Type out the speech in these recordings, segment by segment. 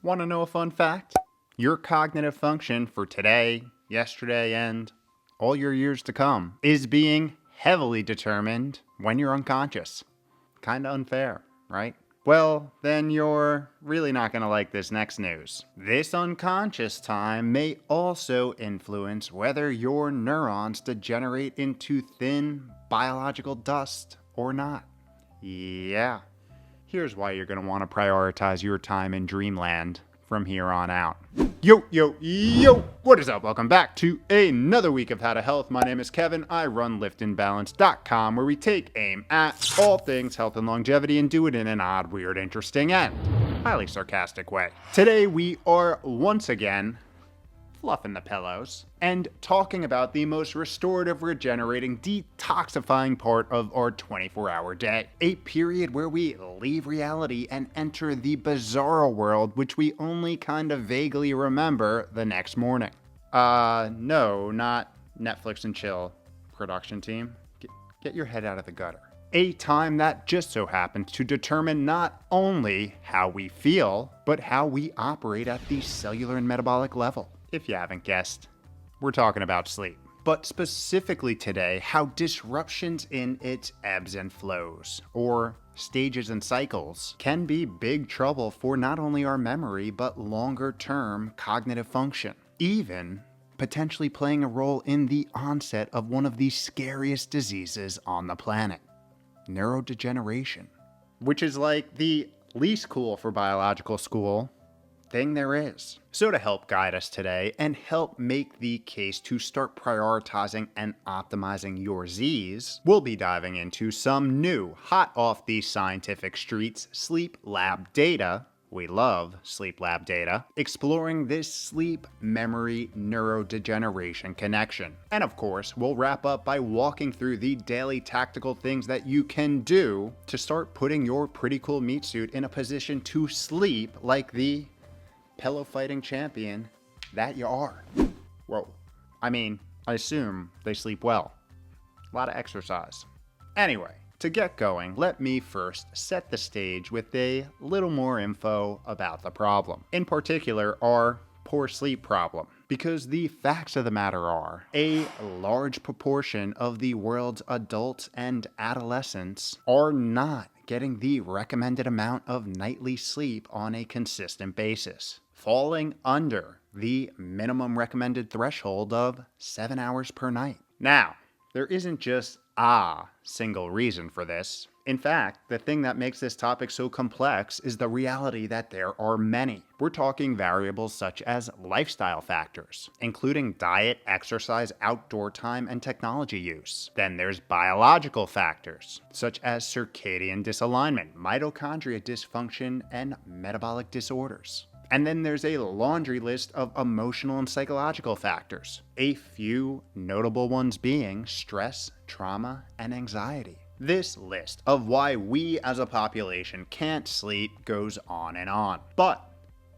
Want to know a fun fact? Your cognitive function for today, yesterday, and all your years to come is being heavily determined when you're unconscious. Kinda unfair, right? Well, then you're really not going to like this next news. This unconscious time may also influence whether your neurons degenerate into thin biological dust or not. Yeah. Here's why you're going to want to prioritize your time in dreamland from here on out. Yo, yo, yo! What is up? Welcome back to another week of How to Health. My name is Kevin. I run liftandbalance.com, where we take aim at all things health and longevity and do it in an odd, weird, interesting, and highly sarcastic way. Today we are once again fluffing the pillows and talking about the most restorative, regenerating, detoxifying part of our 24-hour day. A period where we leave reality and enter the bizarro world, which we only kind of vaguely remember the next morning. No, not Netflix and chill production team. Get your head out of the gutter. A time that just so happens to determine not only how we feel, but how we operate at the cellular and metabolic level. If you haven't guessed, we're talking about sleep. But specifically today, how disruptions in its ebbs and flows, or stages and cycles, can be big trouble for not only our memory, but longer-term cognitive function. Even potentially playing a role in the onset of one of the scariest diseases on the planet, neurodegeneration. Which is like the least cool for biological school thing there is. So to help guide us today and help make the case to start prioritizing and optimizing your Z's, we'll be diving into some new, hot off the scientific streets sleep lab data. We love sleep lab data, exploring this sleep memory neurodegeneration connection. And of course, we'll wrap up by walking through the daily tactical things that you can do to start putting your pretty cool meat suit in a position to sleep like the pillow fighting champion that you are. Whoa. I mean, I assume they sleep well. A lot of exercise. Anyway, to get going, let me first set the stage with a little more info about the problem. In particular, our poor sleep problem. Because the facts of the matter are, a large proportion of the world's adults and adolescents are not getting the recommended amount of nightly sleep on a consistent basis, falling under the minimum recommended threshold of 7 hours per night. Now, there isn't just a single reason for this. In fact, the thing that makes this topic so complex is the reality that there are many. We're talking variables such as lifestyle factors, including diet, exercise, outdoor time, and technology use. Then there's biological factors, such as circadian disalignment, mitochondria dysfunction, and metabolic disorders. And then there's a laundry list of emotional and psychological factors, a few notable ones being stress, trauma, and anxiety. This list of why we as a population can't sleep goes on and on. But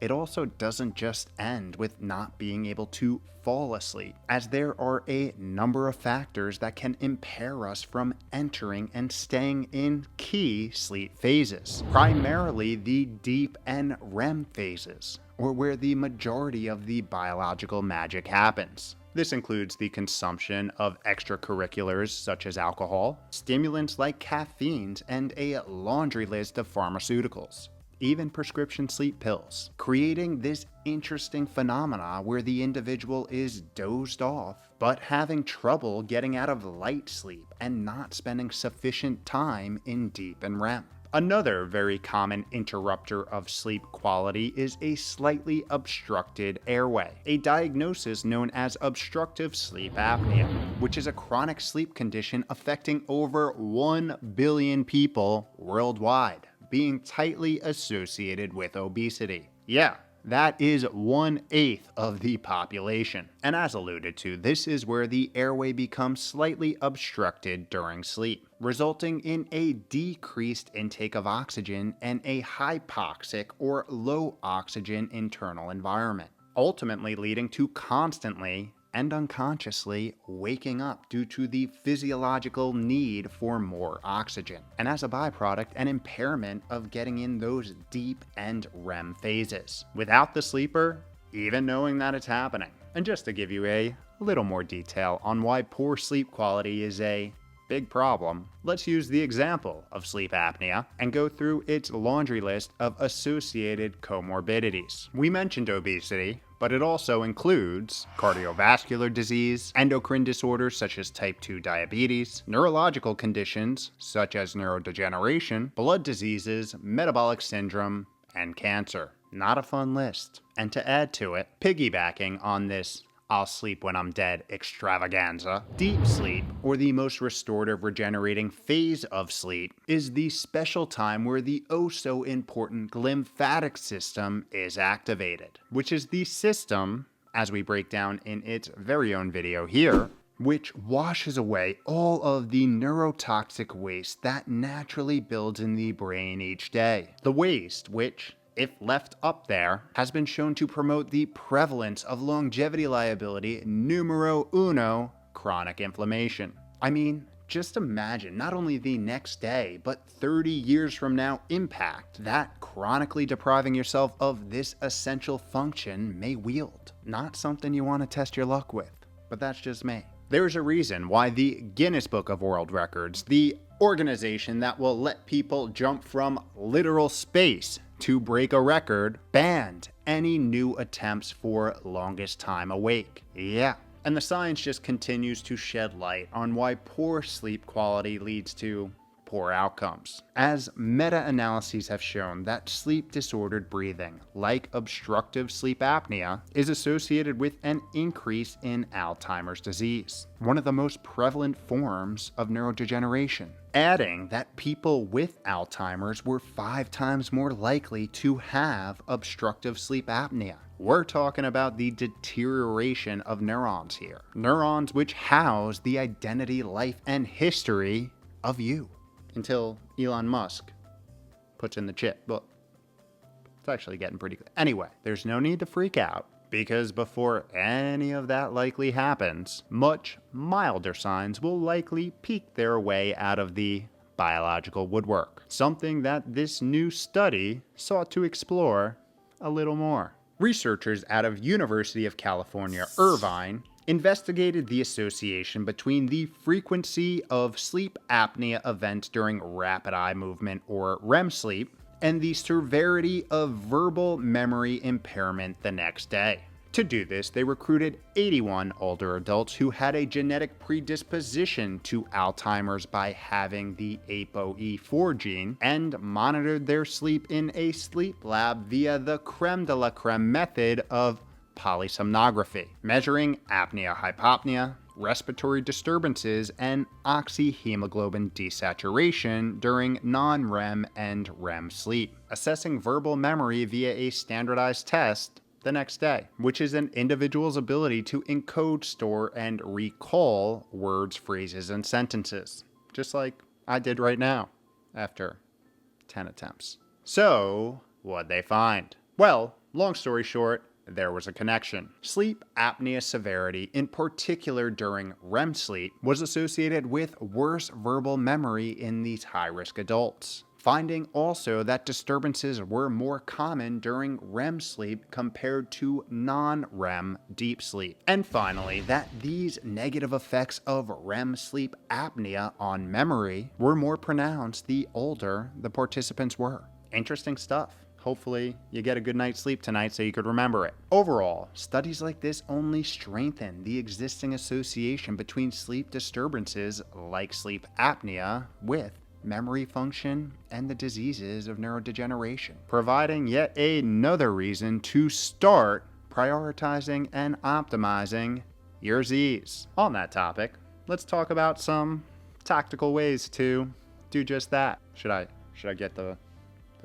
it also doesn't just end with not being able to fall asleep, as there are a number of factors that can impair us from entering and staying in key sleep phases, primarily the deep and REM phases, or where the majority of the biological magic happens. This includes the consumption of extracurriculars such as alcohol, stimulants like caffeines, and a laundry list of pharmaceuticals, even prescription sleep pills, creating this interesting phenomena where the individual is dozed off, but having trouble getting out of light sleep and not spending sufficient time in deep and REM. Another very common interrupter of sleep quality is a slightly obstructed airway, a diagnosis known as obstructive sleep apnea, which is a chronic sleep condition affecting over 1 billion people worldwide, being tightly associated with obesity. Yeah, that is 1/8 of the population. And as alluded to, this is where the airway becomes slightly obstructed during sleep, resulting in a decreased intake of oxygen and a hypoxic or low oxygen internal environment, ultimately leading to constantly and unconsciously waking up due to the physiological need for more oxygen, and as a byproduct, an impairment of getting in those deep and REM phases. Without the sleeper even knowing that it's happening. And just to give you a little more detail on why poor sleep quality is a big problem, let's use the example of sleep apnea and go through its laundry list of associated comorbidities. We mentioned obesity, but it also includes cardiovascular disease, endocrine disorders such as type 2 diabetes, neurological conditions such as neurodegeneration, blood diseases, metabolic syndrome, and cancer. Not a fun list. And to add to it, piggybacking on this I'll sleep when I'm dead extravaganza, deep sleep, or the most restorative regenerating phase of sleep, is the special time where the so important lymphatic system is activated, which is the system, as we break down in its very own video here, which washes away all of the neurotoxic waste that naturally builds in the brain each day. The waste which, if left up there, has been shown to promote the prevalence of longevity liability numero uno, chronic inflammation. I mean, just imagine not only the next day, but 30 years from now impact that chronically depriving yourself of this essential function may wield. Not something you want to test your luck with, but that's just me. There's a reason why the Guinness Book of World Records, the organization that will let people jump from literal space to break a record, banned any new attempts for longest time awake. Yeah. And the science just continues to shed light on why poor sleep quality leads to poor outcomes, as meta-analyses have shown that sleep-disordered breathing, like obstructive sleep apnea, is associated with an increase in Alzheimer's disease, one of the most prevalent forms of neurodegeneration. Adding that people with Alzheimer's were 5 times more likely to have obstructive sleep apnea. We're talking about the deterioration of neurons here. Neurons which house the identity, life, and history of you. Until Elon Musk puts in the chip. Well, it's actually getting pretty good. Anyway, there's no need to freak out, because before any of that likely happens, much milder signs will likely peek their way out of the biological woodwork. Something that this new study sought to explore a little more. Researchers out of University of California, Irvine, investigated the association between the frequency of sleep apnea events during rapid eye movement or REM sleep and the severity of verbal memory impairment the next day. To do this, they recruited 81 older adults who had a genetic predisposition to Alzheimer's by having the ApoE4 gene and monitored their sleep in a sleep lab via the creme de la creme method of polysomnography, measuring apnea-hypopnea, respiratory disturbances, and oxyhemoglobin desaturation during non-REM and REM sleep, assessing verbal memory via a standardized test the next day, which is an individual's ability to encode, store, and recall words, phrases, and sentences, just like I did right now after 10 attempts. So, what'd they find? Well, long story short, there was a connection. Sleep apnea severity, in particular during REM sleep, was associated with worse verbal memory in these high-risk adults. Finding also that disturbances were more common during REM sleep compared to non-REM deep sleep. And finally, that these negative effects of REM sleep apnea on memory were more pronounced the older the participants were. Interesting stuff. Hopefully, you get a good night's sleep tonight so you could remember it. Overall, studies like this only strengthen the existing association between sleep disturbances like sleep apnea with memory function and the diseases of neurodegeneration, providing yet another reason to start prioritizing and optimizing your Z's. On that topic, let's talk about some tactical ways to do just that. Should I get the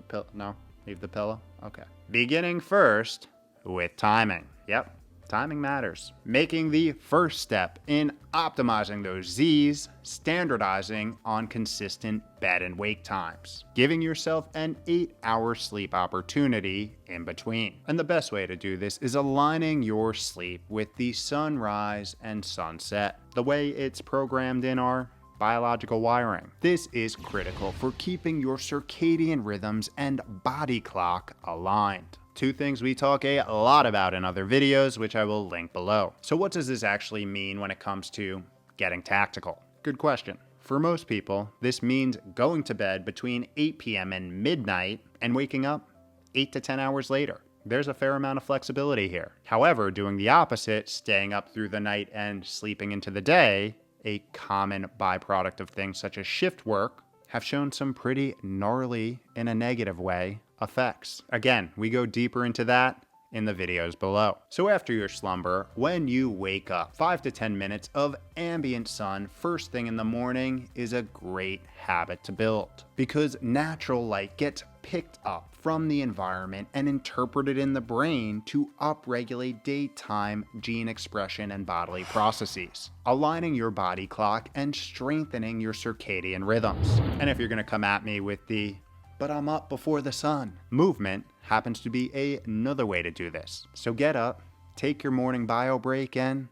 pill? No? Leave the pillow? Okay. Beginning first with timing. Yep. Timing matters. Making the first step in optimizing those Z's, standardizing on consistent bed and wake times, giving yourself an 8-hour sleep opportunity in between. And the best way to do this is aligning your sleep with the sunrise and sunset, the way it's programmed in our biological wiring. This is critical for keeping your circadian rhythms and body clock aligned. Two things we talk a lot about in other videos, which I will link below. So what does this actually mean when it comes to getting tactical? Good question. For most people, this means going to bed between 8 p.m. and midnight and waking up 8 to 10 hours later. There's a fair amount of flexibility here. However, doing the opposite, staying up through the night and sleeping into the day, a common byproduct of things such as shift work, have shown some pretty gnarly, in a negative way, effects. Again, we go deeper into that in the videos below. So after your slumber, when you wake up, 5 to 10 minutes of ambient sun first thing in the morning is a great habit to build, because natural light gets picked up from the environment and interpreted in the brain to upregulate daytime gene expression and bodily processes, aligning your body clock and strengthening your circadian rhythms. And if you're going to come at me with the "but I'm up before the sun," movement happens to be another way to do this. So get up, take your morning bio break, and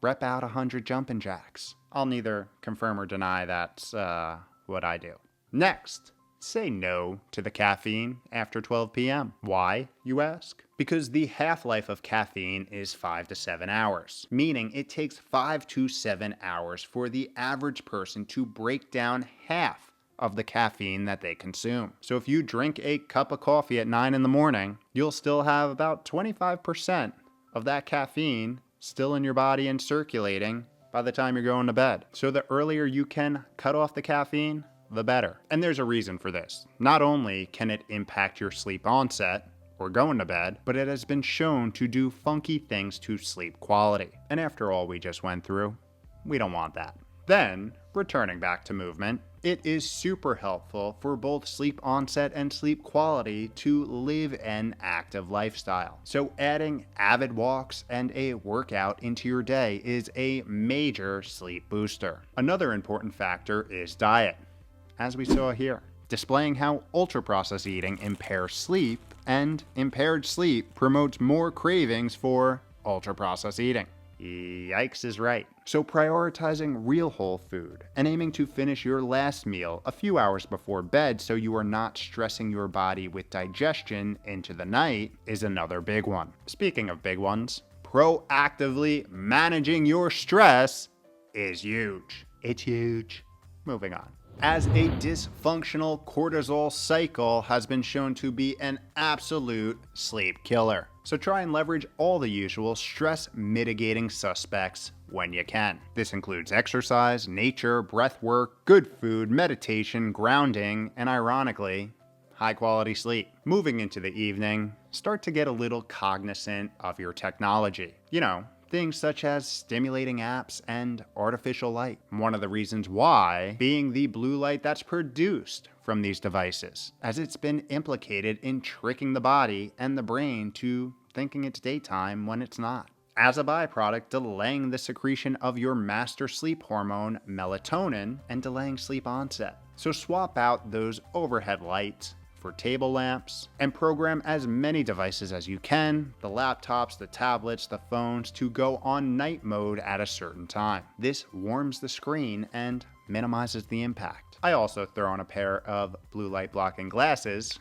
rep out 100 jumping jacks. I'll neither confirm or deny that's what I do. Next, say no to the caffeine after 12 p.m. Why, you ask? Because the half-life of caffeine is 5 to 7 hours, meaning it takes 5 to 7 hours for the average person to break down half of the caffeine that they consume. So if you drink a cup of coffee at 9 in the morning, you'll still have about 25% of that caffeine still in your body and circulating by the time you're going to bed. So the earlier you can cut off the caffeine, the better. And there's a reason for this. Not only can it impact your sleep onset or going to bed, but it has been shown to do funky things to sleep quality. And after all we just went through, we don't want that. Then, returning back to movement, it is super helpful for both sleep onset and sleep quality to live an active lifestyle. So adding avid walks and a workout into your day is a major sleep booster. Another important factor is diet, as we saw here, displaying how ultra-processed eating impairs sleep, and impaired sleep promotes more cravings for ultra-processed eating. Yikes is right. So prioritizing real whole food and aiming to finish your last meal a few hours before bed so you are not stressing your body with digestion into the night is another big one. Speaking of big ones, proactively managing your stress is huge. It's huge. Moving on. As a dysfunctional cortisol cycle has been shown to be an absolute sleep killer. So try and leverage all the usual stress mitigating suspects when you can. This includes exercise, nature, breath work, good food, meditation, grounding, and ironically, high quality sleep. Moving into the evening, start to get a little cognizant of your technology. You know, things such as stimulating apps and artificial light. One of the reasons why being the blue light that's produced from these devices, as it's been implicated in tricking the body and the brain to thinking it's daytime when it's not. As a byproduct, delaying the secretion of your master sleep hormone, melatonin, and delaying sleep onset. So swap out those overhead lights for table lamps, and program as many devices as you can, the laptops, the tablets, the phones, to go on night mode at a certain time. This warms the screen and minimizes the impact. I also throw on a pair of blue light blocking glasses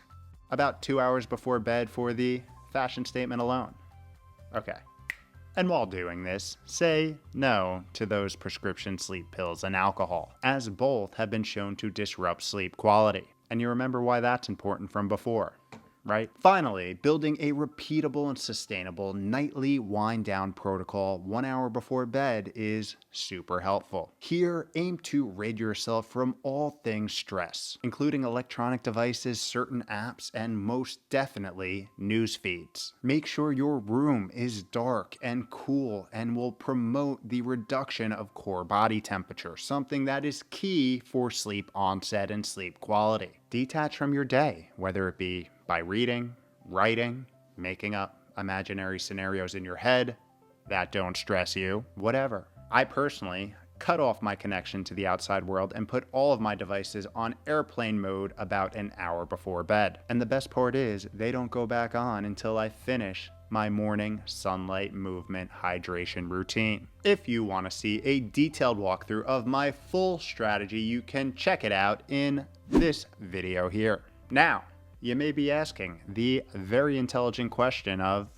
about 2 hours before bed for the fashion statement alone. Okay. And while doing this, say no to those prescription sleep pills and alcohol, as both have been shown to disrupt sleep quality. And you remember why that's important from before, right? Finally, building a repeatable and sustainable nightly wind down protocol 1 hour before bed is super helpful. Here, aim to rid yourself from all things stress, including electronic devices, certain apps, and most definitely news feeds. Make sure your room is dark and cool and will promote the reduction of core body temperature, something that is key for sleep onset and sleep quality. Detach from your day, whether it be by reading, writing, making up imaginary scenarios in your head, that don't stress you, whatever. I personally cut off my connection to the outside world and put all of my devices on airplane mode about an hour before bed. And the best part is, they don't go back on until I finish my morning sunlight movement hydration routine. If you want to see a detailed walkthrough of my full strategy, you can check it out in this video here. Now, you may be asking the very intelligent question of,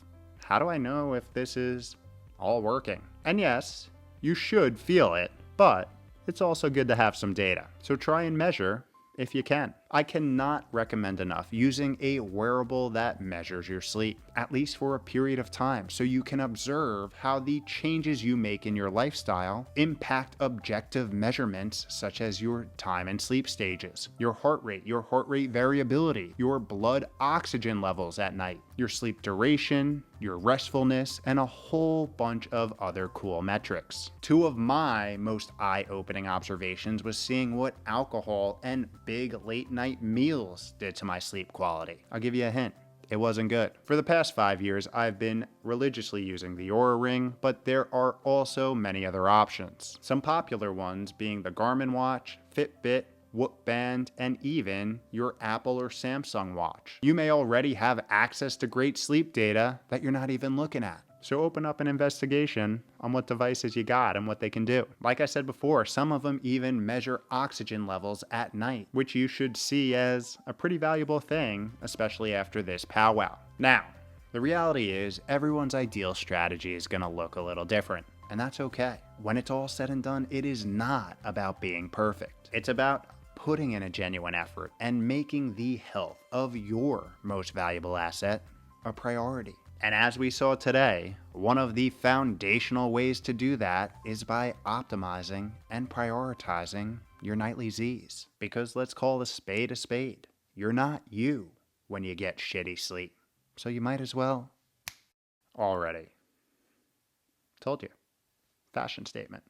how do I know if this is all working? And yes, you should feel it, but it's also good to have some data. So try and measure if you can. I cannot recommend enough using a wearable that measures your sleep, at least for a period of time, so you can observe how the changes you make in your lifestyle impact objective measurements such as your time and sleep stages, your heart rate variability, your blood oxygen levels at night, your sleep duration, your restfulness, and a whole bunch of other cool metrics. Two of my most eye-opening observations was seeing what alcohol and big late-night meals did to my sleep quality. I'll give you a hint. It wasn't good. For the past 5 years, I've been religiously using the Oura Ring, but there are also many other options. Some popular ones being the Garmin watch, Fitbit, Whoop Band, and even your Apple or Samsung watch. You may already have access to great sleep data that you're not even looking at. So open up an investigation on what devices you got and what they can do. Like I said before, some of them even measure oxygen levels at night, which you should see as a pretty valuable thing, especially after this powwow. Now, the reality is everyone's ideal strategy is gonna look a little different, and that's okay. When it's all said and done, it is not about being perfect. It's about putting in a genuine effort and making the health of your most valuable asset a priority. And as we saw today, one of the foundational ways to do that is by optimizing and prioritizing your nightly Z's. Because let's call a spade. You're not you when you get shitty sleep. So you might as well already. Told you. Fashion statement.